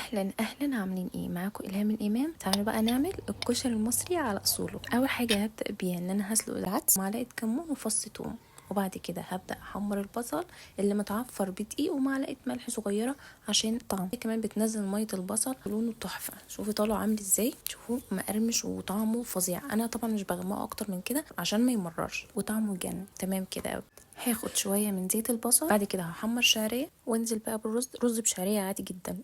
اهلا اهلا، عاملين ايه؟ معاكم الهام الامام. تعالوا بقى نعمل الكشري المصري على اصوله. اول حاجه هبدا بيها ان انا هسلق العدس، معلقه كمون وفص ثوم، وبعد كده هبدا احمر البصل اللي متعفر بدقيق ومعلقه ملح صغيره عشان الطعم. كمان بتنزل ميه البصل، لونه تحفه. شوفوا طالع عامل ازاي، شوفوا مقرمش وطعمه فظيع. انا طبعا مش بغمقه اكتر من كده عشان ما يمررش، وطعمه جنن تمام كده قوي. هاخد شويه من زيت البصل، بعد كده هحمر شعريه وانزل بقى بالرز، رز بشعريه عادي جدا.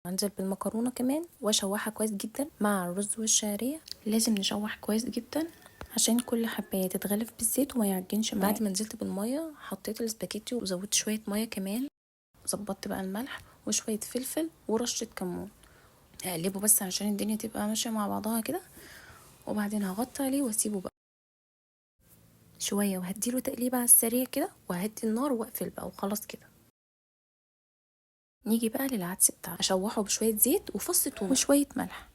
هنزل بالمكرونه كمان واشوحها كويس جدا مع الرز والشعريه. لازم نشوح كويس جدا عشان كل حبايه تتغلف بالزيت وما يعجنش معايا. بعد ما نزلت بالميه حطيت الاسباجيتي وزودت شويه ميه كمان. ظبطت بقى الملح وشويه فلفل ورشه كمون. اقلبه بس عشان الدنيا تبقى ماشيه مع بعضها كده، وبعدين هغطي عليه واسيبه بقى شويه وهديله تقليبه على السريع كده، وهدي النار واقفل بقى وخلاص كده. نيجي بقى للعدس بتاعنا، اشوحه بشويه زيت وفص ثوم وشويه ملح.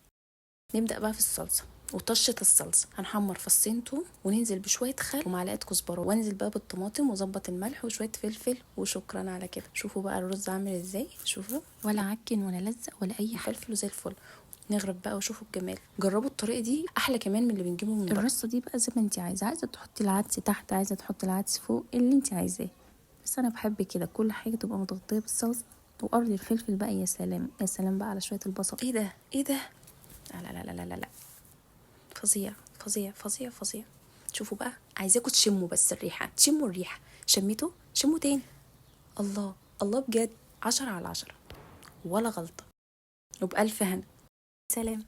نبدأ بقى في الصلصة وطشة الصلصة. هنحمر فصين توم وننزل بشوية خل ومعلقة كزبرة، وانزل بقى بالطماطم وظبط الملح وشوية فلفل، وشكرا على كده. شوفوا بقى الرز عامل ازاي، شوفوا ولا عجن ولا لزق ولا اي حاجة، فلفل زي الفل. نغرب بقى وشوفوا الجمال. جربوا الطريقة دي احلى كمان من اللي بنجيبه من بره. الرصة دي بقى زي ما انت عايزة تحطي العدس تحت، عايزة تحطي العدس فوق، اللي انت عايزاه. بس انا بحب كده كل حاجة تبقى متغطية بالصلصة. وقرن الفلفل بقى، يا سلام يا سلام بقى على شوية البصل. ايه ده ايه ده، لا لا لا لا لا لا، فظيع فظيع فظيع فظيع. شوفوا بقى، عايزاكم تشموا بس الريحة، تشموا الريحة. شميتوا؟ شموا تاني. الله الله بجد، 10 على 10 ولا غلطة. وبألف هنا. سلام.